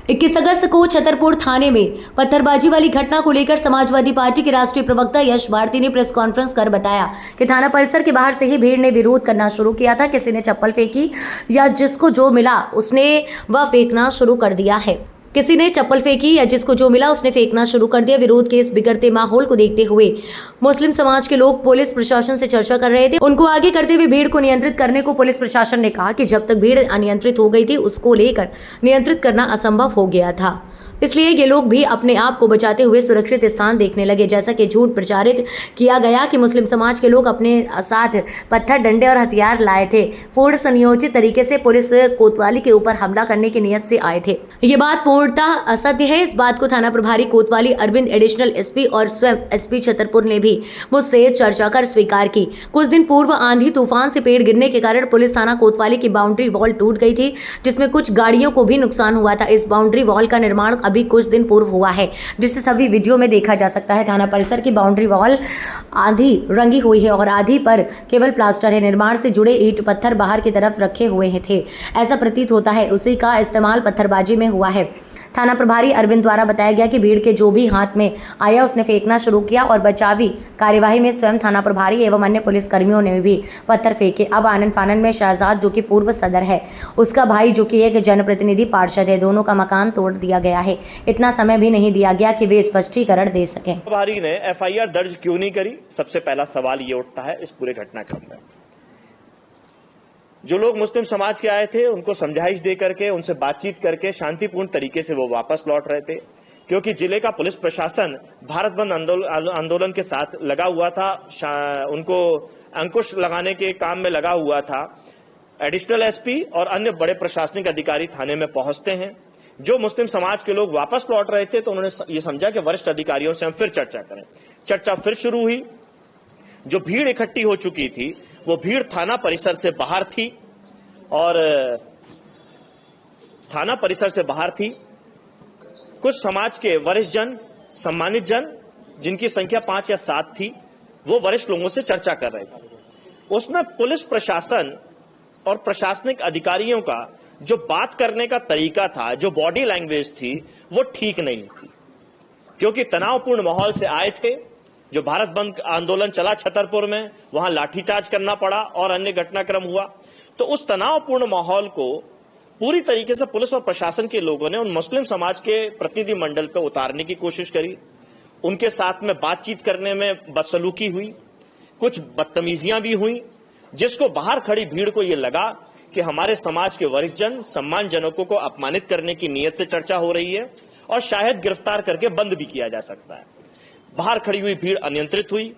21 अगस्त को छतरपुर थाने में पत्थरबाजी वाली घटना को लेकर समाजवादी पार्टी के राष्ट्रीय प्रवक्ता यश भारती ने प्रेस कॉन्फ्रेंस कर बताया कि थाना परिसर के बाहर से ही भीड़ ने विरोध करना शुरू किया था। किसी ने चप्पल फेंकी या जिसको जो मिला उसने वह फेंकना शुरू कर दिया है। किसी ने चप्पल फेंकी या जिसको जो मिला उसने फेंकना शुरू कर दिया। विरोध के इस बिगड़ते माहौल को देखते हुए मुस्लिम समाज के लोग पुलिस प्रशासन से चर्चा कर रहे थे। उनको आगे करते हुए भीड़ को नियंत्रित करने को पुलिस प्रशासन ने कहा कि जब तक भीड़ अनियंत्रित हो गई थी उसको लेकर नियंत्रित करना असंभव हो गया था, इसलिए ये लोग भी अपने आप को बचाते हुए सुरक्षित स्थान देखने लगे। जैसा कि झूठ प्रचारित किया गया कि मुस्लिम समाज के लोग अपने साथ पत्थर, डंडे और हथियार लाए थे। पूर्ण सुनियोजित तरीके से पुलिस कोतवाली के ऊपर हमला करने की नियत से आए थे। ये बात पूर्णतः असत्य है। इस बात को थाना प्रभारी कोतवाली अरविंद, एडिशनल एसपी और स्वयं एसपी छतरपुर ने भी मुझसे चर्चा कर स्वीकार की। कुछ दिन पूर्व आंधी तूफान से पेड़ गिरने के कारण पुलिस थाना कोतवाली की बाउंड्री वॉल टूट गई थी, जिसमें कुछ गाड़ियों को भी नुकसान हुआ था। इस बाउंड्री वॉल का निर्माण अभी कुछ दिन पूर्व हुआ है, जिसे सभी वीडियो में देखा जा सकता है। थाना परिसर की बाउंड्री वॉल आधी रंगी हुई है और आधी पर केवल प्लास्टर है। निर्माण से जुड़े ईंट पत्थर बाहर की तरफ रखे हुए थे, ऐसा प्रतीत होता है उसी का इस्तेमाल पत्थरबाजी में हुआ है। थाना प्रभारी अरविंद द्वारा बताया गया कि भीड़ के जो भी हाथ में आया उसने फेंकना शुरू किया और बचावी कार्यवाही में स्वयं थाना प्रभारी एवं अन्य पुलिस कर्मियों ने भी पत्थर फेंके। अब आनन फानन में शहजाद, जो कि पूर्व सदर है, उसका भाई जो कि एक जनप्रतिनिधि पार्षद है, दोनों का मकान तोड़ दिया गया है। इतना समय भी नहीं दिया गया कि वे स्पष्टीकरण दे सके। प्रभारी ने एफआईआर दर्ज क्यों नहीं करी? सबसे पहला सवाल ये उठता है इस पूरे घटनाक्रम में। जो लोग मुस्लिम समाज के आए थे उनको समझाइश दे करके, उनसे बातचीत करके शांतिपूर्ण तरीके से वो वापस लौट रहे थे, क्योंकि जिले का पुलिस प्रशासन भारत बंद आंदोलन के साथ लगा हुआ था, उनको अंकुश लगाने के काम में लगा हुआ था। एडिशनल एसपी और अन्य बड़े प्रशासनिक अधिकारी थाने में पहुंचते हैं। जो मुस्लिम समाज के लोग वापस लौट रहे थे तो उन्होंने ये समझा कि वरिष्ठ अधिकारियों से हम फिर चर्चा करें। चर्चा फिर शुरू हुई। जो भीड़ इकट्ठी हो चुकी थी वो भीड़ थाना परिसर से बाहर थी और थाना परिसर से बाहर थी कुछ समाज के वरिष्ठ जन, सम्मानित जन, जिनकी संख्या 5 या 7 थी, वो वरिष्ठ लोगों से चर्चा कर रहे थे। उसमें पुलिस प्रशासन और प्रशासनिक अधिकारियों का जो बात करने का तरीका था, जो बॉडी लैंग्वेज थी, वो ठीक नहीं थी, क्योंकि तनावपूर्ण माहौल से आए थे। जो भारत बंद आंदोलन चला छतरपुर में, वहां लाठीचार्ज करना पड़ा और अन्य घटनाक्रम हुआ। तो उस तनावपूर्ण माहौल को पूरी तरीके से पुलिस और प्रशासन के लोगों ने उन मुस्लिम समाज के प्रतिनिधि मंडल पर उतारने की कोशिश करी। उनके साथ में बातचीत करने में बदसलूकी हुई, कुछ बदतमीजियां भी हुई, जिसको बाहर खड़ी भीड़ को यह लगा कि हमारे समाज के वरिष्ठ जन, सम्मानजनकों को अपमानित करने की नीयत से चर्चा हो रही है और शायद गिरफ्तार करके बंद भी किया जा सकता है। बाहर खड़ी हुई भीड़ अनियंत्रित हुई।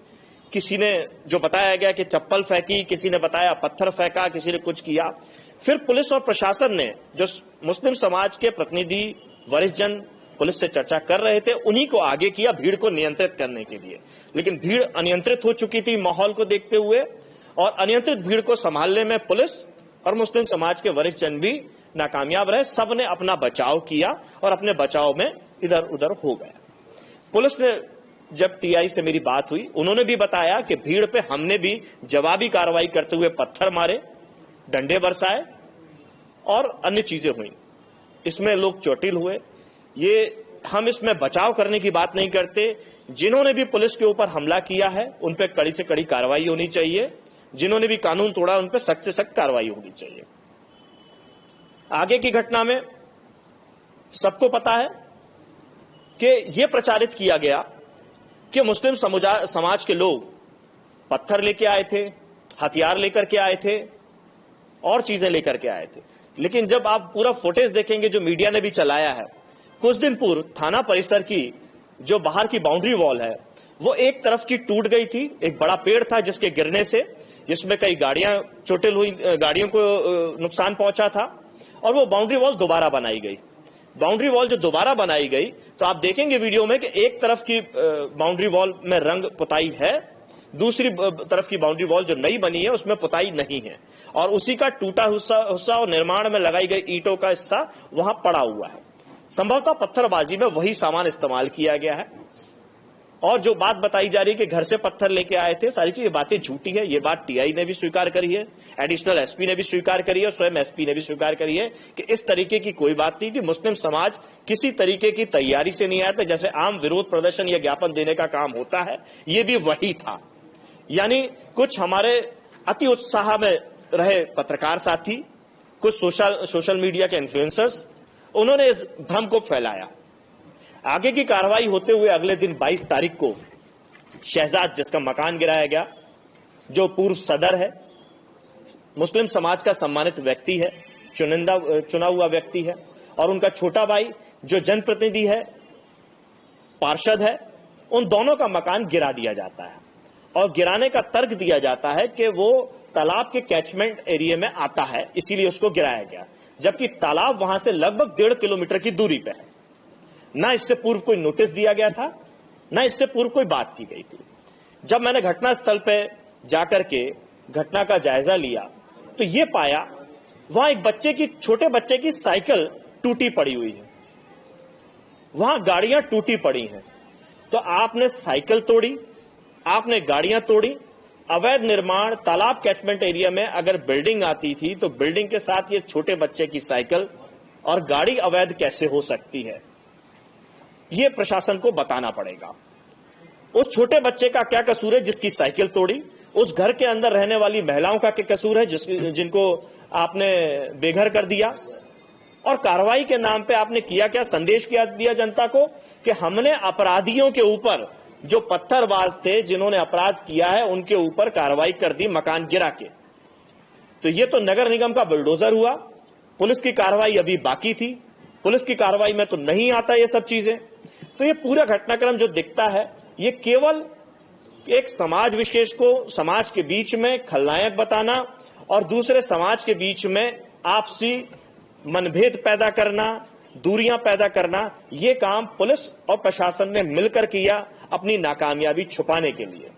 किसी ने, जो बताया गया कि चप्पल फेंकी, किसी ने बताया पत्थर फेंका, किसी ने कुछ किया। फिर पुलिस और प्रशासन ने, जो मुस्लिम समाज के प्रतिनिधि वरिष्ठ जन पुलिस से चर्चा कर रहे थे, उन्हीं को आगे किया भीड़ को नियंत्रित करने के लिए। लेकिन भीड़ अनियंत्रित हो चुकी थी माहौल को देखते हुए, और अनियंत्रित भीड़ को संभालने में पुलिस और मुस्लिम समाज के वरिष्ठ जन भी नाकामयाब रहे। सबने अपना बचाव किया और अपने बचाव में इधर उधर हो गए। पुलिस ने, जब टीआई से मेरी बात हुई, उन्होंने भी बताया कि भीड़ पे हमने भी जवाबी कार्रवाई करते हुए पत्थर मारे, डंडे बरसाए और अन्य चीजें हुई। इसमें लोग चोटिल हुए। ये हम इसमें बचाव करने की बात नहीं करते। जिन्होंने भी पुलिस के ऊपर हमला किया है उन पे कड़ी से कड़ी कार्रवाई होनी चाहिए। जिन्होंने भी कानून तोड़ा उन पे सख्त से सख्त कार्रवाई होनी चाहिए। आगे की घटना में सबको पता है कि यह प्रचारित किया गया कि मुस्लिम समाज के लोग पत्थर लेके आए थे, हथियार लेकर के आए थे और चीजें लेकर के आए थे। लेकिन जब आप पूरा फुटेज देखेंगे जो मीडिया ने भी चलाया है, कुछ दिन पूर्व थाना परिसर की जो बाहर की बाउंड्री वॉल है वो एक तरफ की टूट गई थी। एक बड़ा पेड़ था जिसके गिरने से, जिसमें कई गाड़ियां चोटिल हुई, गाड़ियों को नुकसान पहुंचा था, और वो बाउंड्री वॉल दोबारा बनाई गई। बाउंड्री वॉल जो दोबारा बनाई गई, तो आप देखेंगे वीडियो में कि एक तरफ की बाउंड्री वॉल में रंग पुताई है, दूसरी तरफ की बाउंड्री वॉल जो नई बनी है उसमें पुताई नहीं है, और उसी का टूटा हिस्सा और निर्माण में लगाई गई ईंटों का हिस्सा वहां पड़ा हुआ है। संभवतः पत्थरबाजी में वही सामान इस्तेमाल किया गया है और जो बात बताई जा रही है कि घर से पत्थर लेके आए थे, सारी चीज ये बातें झूठी है। ये बात टीआई ने भी स्वीकार करी है, एडिशनल एसपी ने भी स्वीकार करी है और स्वयं एसपी ने भी स्वीकार करी है कि इस तरीके की कोई बात नहीं थी। मुस्लिम समाज किसी तरीके की तैयारी से नहीं आया था। जैसे आम विरोध प्रदर्शन या ज्ञापन देने का काम होता है, ये भी वही था। यानी कुछ हमारे अति उत्साह में रहे पत्रकार साथी, कुछ सोशल मीडिया के इन्फ्लुएंसर्स, उन्होंने इस भ्रम को फैलाया। आगे की कार्रवाई होते हुए अगले दिन 22 तारीख को शहजाद, जिसका मकान गिराया गया, जो पूर्व सदर है, मुस्लिम समाज का सम्मानित व्यक्ति है, चुना हुआ व्यक्ति है, और उनका छोटा भाई जो जनप्रतिनिधि है, पार्षद है, उन दोनों का मकान गिरा दिया जाता है। और गिराने का तर्क दिया जाता है कि वो तालाब के कैचमेंट एरिया में आता है, इसीलिए उसको गिराया गया, जबकि तालाब वहां से लगभग 1.5 किलोमीटर की दूरी पे है। ना इससे पूर्व कोई नोटिस दिया गया था, ना इससे पूर्व कोई बात की गई थी। जब मैंने घटनास्थल पे जाकर के घटना का जायजा लिया तो ये पाया वहां एक छोटे बच्चे की साइकिल टूटी पड़ी हुई है, वहां गाड़ियां टूटी पड़ी हैं। तो आपने साइकिल तोड़ी, आपने गाड़ियां तोड़ी। अवैध निर्माण तालाब कैचमेंट एरिया में अगर बिल्डिंग आती थी तो बिल्डिंग के साथ ये छोटे बच्चे की साइकिल और गाड़ी अवैध कैसे हो सकती है, ये प्रशासन को बताना पड़ेगा। उस छोटे बच्चे का क्या कसूर है जिसकी साइकिल तोड़ी? उस घर के अंदर रहने वाली महिलाओं का क्या कसूर है जिनको आपने बेघर कर दिया? और कार्रवाई के नाम पे आपने किया क्या? संदेश क्या दिया जनता को कि हमने अपराधियों के ऊपर, जो पत्थरबाज थे जिन्होंने अपराध किया है, उनके ऊपर कार्रवाई कर दी मकान गिरा के। तो ये तो नगर निगम का बुलडोजर हुआ। पुलिस की कार्रवाई अभी बाकी थी, पुलिस की कार्रवाई में तो नहीं आता ये सब चीजें। तो ये पूरा घटनाक्रम जो दिखता है, ये केवल एक समाज विशेष को समाज के बीच में खलनायक बताना और दूसरे समाज के बीच में आपसी मनभेद पैदा करना, दूरियां पैदा करना, ये काम पुलिस और प्रशासन ने मिलकर किया अपनी नाकामयाबी छुपाने के लिए।